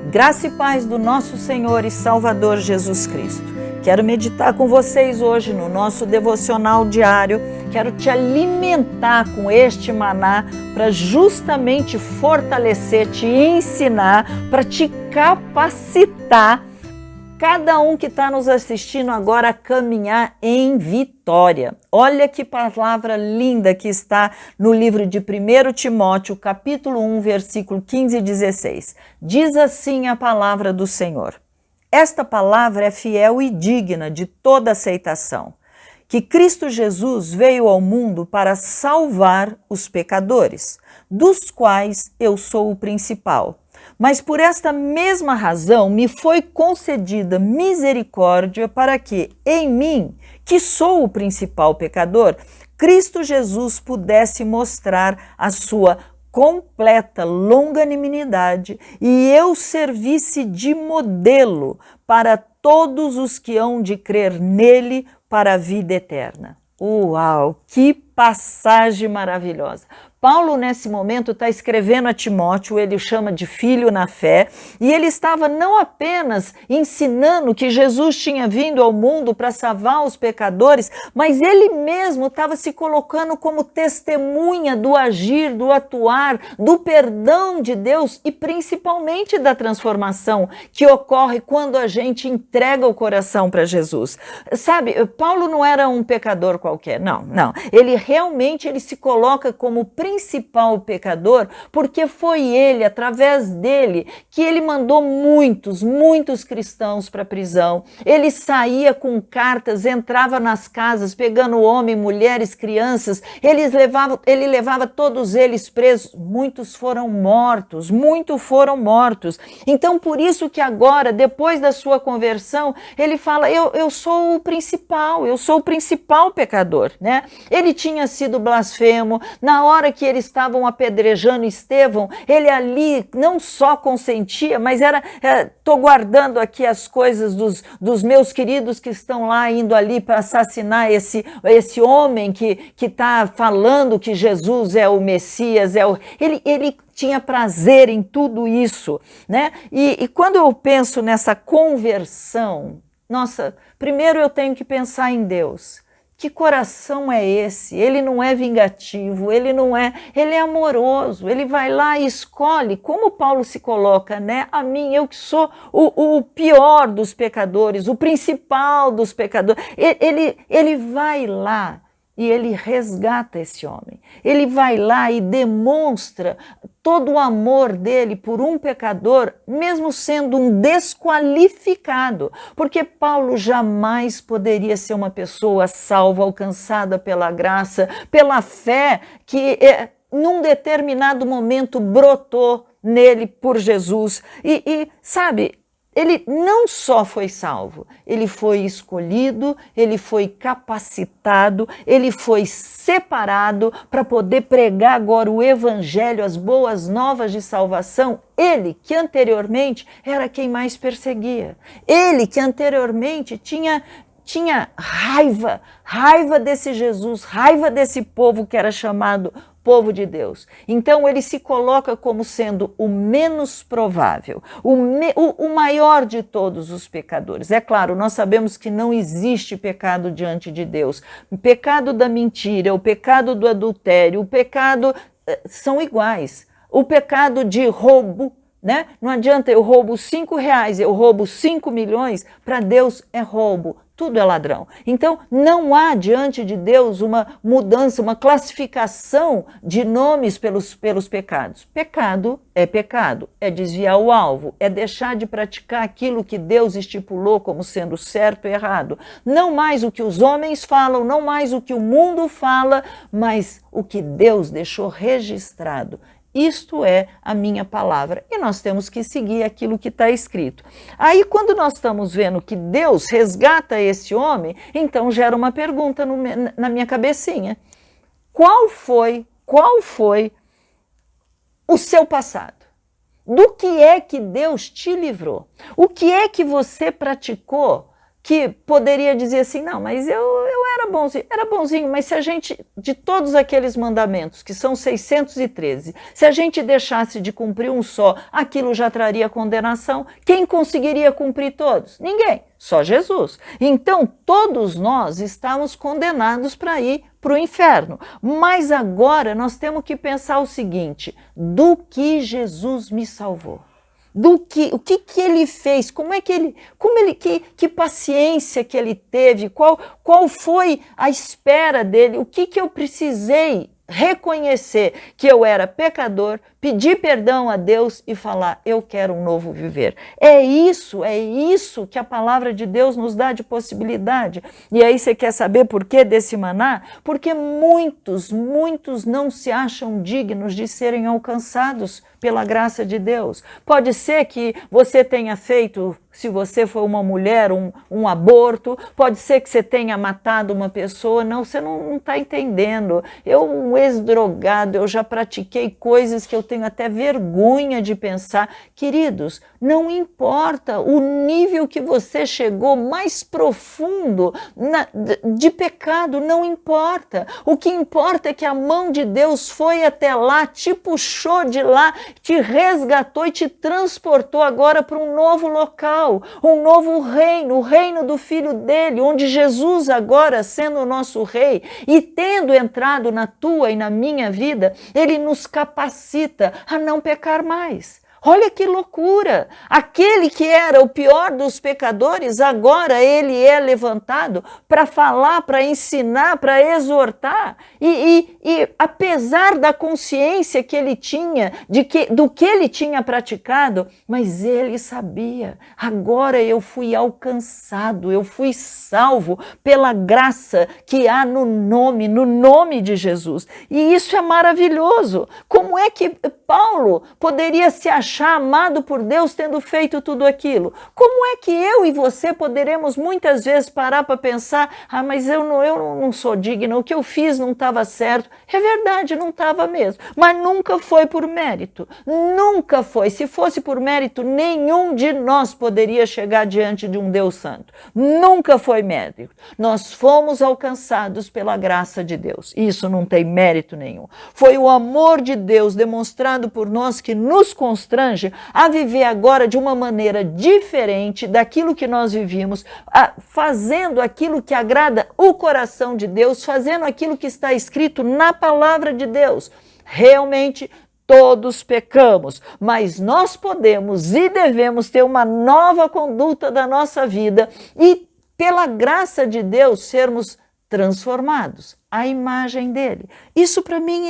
Graça e paz do nosso Senhor e Salvador Jesus Cristo. Quero meditar com vocês hoje no nosso devocional diário. Quero te alimentar com este maná para justamente fortalecer, te ensinar, para te capacitar, cada um que está nos assistindo agora, a caminhar em vitória. Olha que palavra linda que está no livro de 1 Timóteo, capítulo 1, versículo 15 e 16. Diz assim a palavra do Senhor: esta palavra é fiel e digna de toda aceitação, que Cristo Jesus veio ao mundo para salvar os pecadores, dos quais eu sou o principal. Mas por esta mesma razão me foi concedida misericórdia para que, em mim, que sou o principal pecador, Cristo Jesus pudesse mostrar a sua completa longanimidade e eu servisse de modelo para todos os que hão de crer nele para a vida eterna. Uau, que passagem maravilhosa! Paulo, nesse momento, está escrevendo a Timóteo, ele o chama de filho na fé, e ele estava não apenas ensinando que Jesus tinha vindo ao mundo para salvar os pecadores, mas ele mesmo estava se colocando como testemunha do agir, do atuar, do perdão de Deus e principalmente da transformação que ocorre quando a gente entrega o coração para Jesus. Sabe, Paulo não era um pecador qualquer, não. Ele realmente se coloca como principal pecador, porque foi ele, através dele, que ele mandou muitos cristãos para a prisão. Ele saía com cartas, entrava nas casas, pegando homem, mulheres, crianças, ele levava todos eles presos. Muitos foram mortos. Então, por isso que agora, depois da sua conversão, ele fala, eu sou o principal pecador, né? Ele tinha sido blasfemo. Na hora que eles estavam apedrejando Estevão, ele ali não só consentia, mas estou guardando aqui as coisas dos meus queridos que estão lá indo ali para assassinar esse homem que está falando que Jesus é o Messias, ele tinha prazer em tudo isso, né? E quando eu penso nessa conversão, nossa, primeiro eu tenho que pensar em Deus. Que coração é esse? Ele não é vingativo, ele é amoroso, ele vai lá e escolhe, como Paulo se coloca, né? A mim, eu que sou o pior dos pecadores, o principal dos pecadores, ele vai lá e ele resgata esse homem, ele vai lá e demonstra todo o amor dele por um pecador, mesmo sendo um desqualificado, porque Paulo jamais poderia ser uma pessoa salva, alcançada pela graça, pela fé que num determinado momento brotou nele por Jesus. E sabe, ele não só foi salvo, ele foi escolhido, ele foi capacitado, ele foi separado para poder pregar agora o evangelho, as boas novas de salvação. Ele que anteriormente era quem mais perseguia, ele que anteriormente tinha raiva desse Jesus, raiva desse povo que era chamado povo de Deus. Então ele se coloca como sendo o menos provável, o maior de todos os pecadores. É claro, nós sabemos que não existe pecado diante de Deus. O pecado da mentira, o pecado do adultério, o pecado são iguais. O pecado de roubo, né? Não adianta eu roubo R$5, eu roubo 5 milhões, para Deus é roubo. Tudo é ladrão. Então, não há diante de Deus uma mudança, uma classificação de nomes pelos pecados. Pecado, é desviar o alvo, é deixar de praticar aquilo que Deus estipulou como sendo certo e errado. Não mais o que os homens falam, não mais o que o mundo fala, mas o que Deus deixou registrado. Isto é a minha palavra. E nós temos que seguir aquilo que está escrito. Aí, quando nós estamos vendo que Deus resgata esse homem, então gera uma pergunta na minha cabecinha. Qual foi o seu passado? Do que é que Deus te livrou? O que é que você praticou que poderia dizer assim, não, mas eu era bonzinho, mas se a gente, de todos aqueles mandamentos, que são 613, se a gente deixasse de cumprir um só, aquilo já traria condenação. Quem conseguiria cumprir todos? Ninguém, só Jesus. Então, todos nós estamos condenados para ir para o inferno. Mas agora nós temos que pensar o seguinte: do que Jesus me salvou? O que ele fez, que paciência que ele teve, qual foi a espera dele, o que eu precisei reconhecer que eu era pecador, pedir perdão a Deus e falar, eu quero um novo viver. É isso que a palavra de Deus nos dá de possibilidade. E aí você quer saber por que desse maná? Porque muitos não se acham dignos de serem alcançados pela graça de Deus. Pode ser que você tenha feito, se você for uma mulher, um aborto, pode ser que você tenha matado uma pessoa. Não, você não está entendendo. Eu, um ex-drogado, eu já pratiquei coisas que eu tenho até vergonha de pensar. Queridos, não importa o nível que você chegou mais profundo de pecado, não importa. O que importa é que a mão de Deus foi até lá, te puxou de lá, te resgatou e te transportou agora para um novo local, um novo reino, o reino do Filho dele, onde Jesus agora, sendo o nosso rei e tendo entrado na tua e na minha vida, ele nos capacita a não pecar mais. Olha que loucura! Aquele que era o pior dos pecadores, agora ele é levantado para falar, para ensinar, para exortar. E apesar da consciência que ele tinha do que ele tinha praticado, mas ele sabia, agora eu fui alcançado, eu fui salvo pela graça que há no nome de Jesus. E isso é maravilhoso. Como é que Paulo poderia se achar amado por Deus tendo feito tudo aquilo? Como é que eu e você poderemos muitas vezes parar para pensar, mas eu não sou digno, o que eu fiz não estava certo? É verdade, não estava mesmo, mas nunca foi por mérito, nunca foi. Se fosse por mérito, nenhum de nós poderia chegar diante de um Deus santo. Nunca foi mérito. Nós fomos alcançados pela graça de Deus. Isso não tem mérito nenhum. Foi o amor de Deus demonstrado por nós que nos constrange a viver agora de uma maneira diferente daquilo que nós vivíamos, fazendo aquilo que agrada o coração de Deus, fazendo aquilo que está escrito na palavra de Deus. Realmente, todos pecamos, mas nós podemos e devemos ter uma nova conduta da nossa vida e, pela graça de Deus, sermos transformados à imagem dele. Isso para mim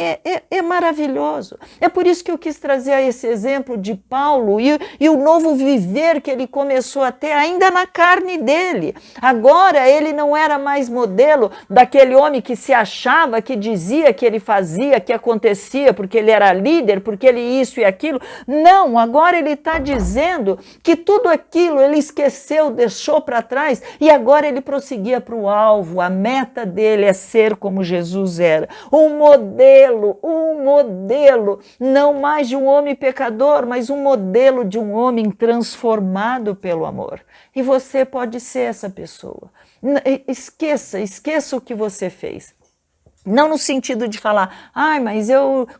é maravilhoso. É por isso que eu quis trazer esse exemplo de Paulo e o novo viver que ele começou a ter ainda na carne dele. Agora ele não era mais modelo daquele homem que se achava, que dizia que ele fazia, que acontecia, porque ele era líder, porque ele isso e aquilo. Não, agora ele está dizendo que tudo aquilo ele esqueceu, deixou para trás e agora ele prosseguia para o alvo. A meta dele é ser como Jesus era, um modelo, não mais de um homem pecador, mas um modelo de um homem transformado pelo amor. E você pode ser essa pessoa. Esqueça o que você fez. Não no sentido de falar, mas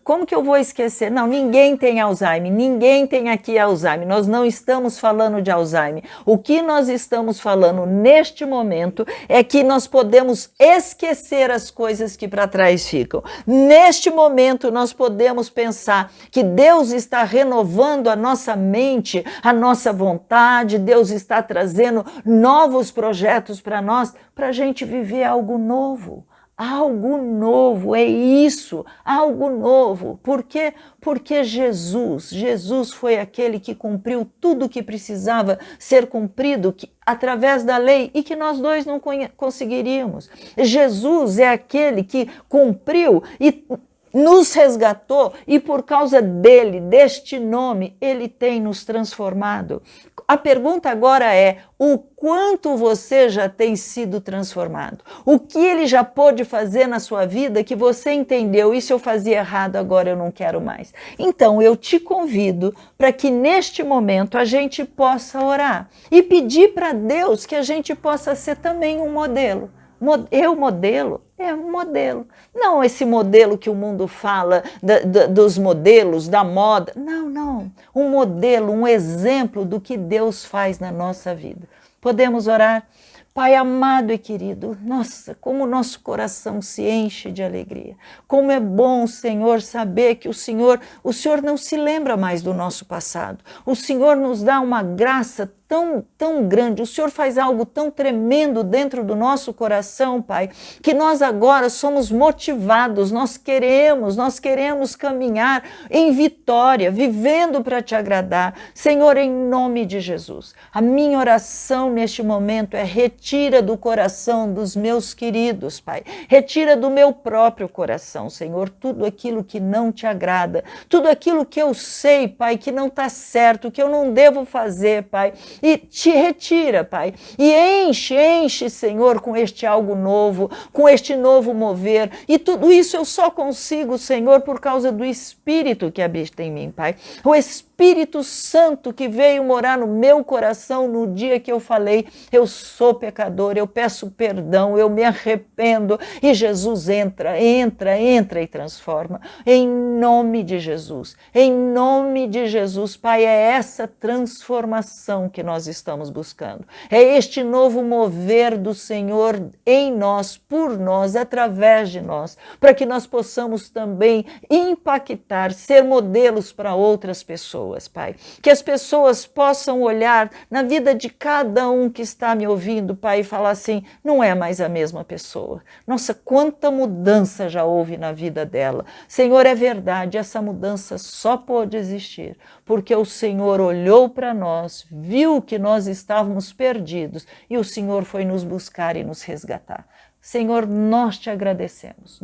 como que eu vou esquecer? Não, ninguém tem Alzheimer, ninguém tem aqui Alzheimer, nós não estamos falando de Alzheimer. O que nós estamos falando neste momento é que nós podemos esquecer as coisas que para trás ficam. Neste momento nós podemos pensar que Deus está renovando a nossa mente, a nossa vontade, Deus está trazendo novos projetos para nós, para a gente viver algo novo. Algo novo, é isso, algo novo. Por quê? Porque Jesus foi aquele que cumpriu tudo o que precisava ser cumprido através da lei e que nós dois não conseguiríamos. Jesus é aquele que cumpriu e nos resgatou e por causa dele, deste nome, ele tem nos transformado. A pergunta agora é, o quanto você já tem sido transformado? O que ele já pôde fazer na sua vida que você entendeu, isso eu fazia errado, agora eu não quero mais. Então eu te convido para que neste momento a gente possa orar e pedir para Deus que a gente possa ser também um modelo. Eu modelo? É um modelo. Não esse modelo que o mundo fala, dos modelos, da moda. Não, não. Um modelo, um exemplo do que Deus faz na nossa vida. Podemos orar? Pai amado e querido, nossa, como o nosso coração se enche de alegria. Como é bom, Senhor, saber que o Senhor não se lembra mais do nosso passado. O Senhor nos dá uma graça tão grande, o Senhor faz algo tão tremendo dentro do nosso coração, Pai, que nós agora somos motivados, nós queremos caminhar em vitória, vivendo para te agradar. Senhor, em nome de Jesus, a minha oração neste momento é: retira do coração dos meus queridos, Pai, retira do meu próprio coração, Senhor, tudo aquilo que não te agrada, tudo aquilo que eu sei, Pai, que não está certo, que eu não devo fazer, Pai, e te retira, Pai, e enche, Senhor, com este algo novo, com este novo mover, e tudo isso eu só consigo, Senhor, por causa do Espírito que habita em mim, Pai, o Espírito Santo que veio morar no meu coração no dia que eu falei: eu sou pecador, eu peço perdão, eu me arrependo, e Jesus entra e transforma, em nome de Jesus, Pai, é essa transformação que nós estamos buscando, é este novo mover do Senhor em nós, por nós, através de nós, para que nós possamos também impactar, ser modelos para outras pessoas, Pai, que as pessoas possam olhar na vida de cada um que está me ouvindo, Pai, e falar assim: não é mais a mesma pessoa, nossa, quanta mudança já houve na vida dela. Senhor, é verdade, essa mudança só pôde existir porque o Senhor olhou para nós, viu que nós estávamos perdidos e o Senhor foi nos buscar e nos resgatar. Senhor, nós te agradecemos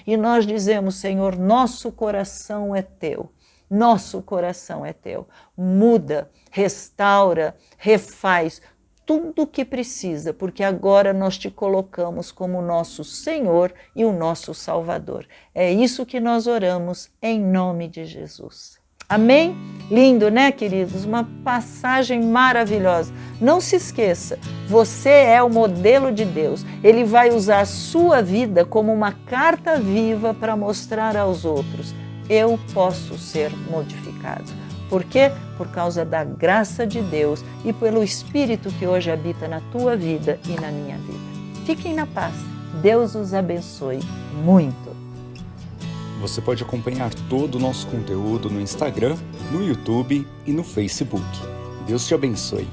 e nós dizemos: Senhor, nosso coração é teu. Nosso coração é teu. Muda, restaura, refaz tudo o que precisa, porque agora nós te colocamos como nosso Senhor e o nosso Salvador. É isso que nós oramos em nome de Jesus. Amém? Lindo, né, queridos? Uma passagem maravilhosa. Não se esqueça, você é o modelo de Deus. Ele vai usar a sua vida como uma carta viva para mostrar aos outros: eu posso ser modificado. Por quê? Por causa da graça de Deus e pelo Espírito que hoje habita na tua vida e na minha vida. Fiquem na paz. Deus os abençoe muito. Você pode acompanhar todo o nosso conteúdo no Instagram, no YouTube e no Facebook. Deus te abençoe.